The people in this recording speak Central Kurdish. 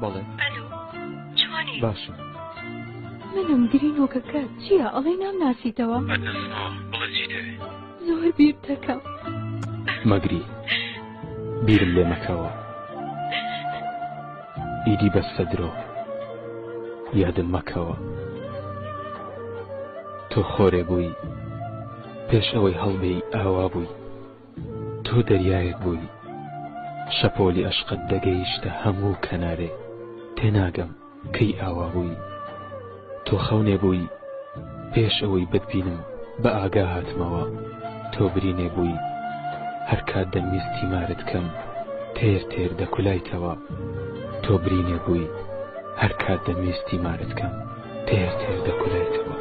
بەڵێ ئەلو جوانی باشە منم گرینۆکەکە چییە ئەڵێ نام ناسیتەوە ئەدەستەوە بڵێ چی دەوێت زۆر بیر دەکەم مەگری بیرم لێ مەکەوە ئیدی بەستە درۆ یادم مەکەوە تۆ خۆرێ بووی پێش ئەوەی هەڵبێی ئاوا بووی تۆ دەریایەک بووی شەپۆلی ئەشقەت دەگەیشتە هەموو کەنارێ تێناگەم کەی ئاوا بووی تۆ خەونێ بووی پێش ئەوەی بتبینم بە ئاگا هاتمەوە تۆ برینێ بووی هەر کات دەمویستی مارت کەم تێر تێر دەکولایتەوە تۆ برینێ بووی هەر کات دەمویستی مارت کەم تێر تێر دەکولایتەوە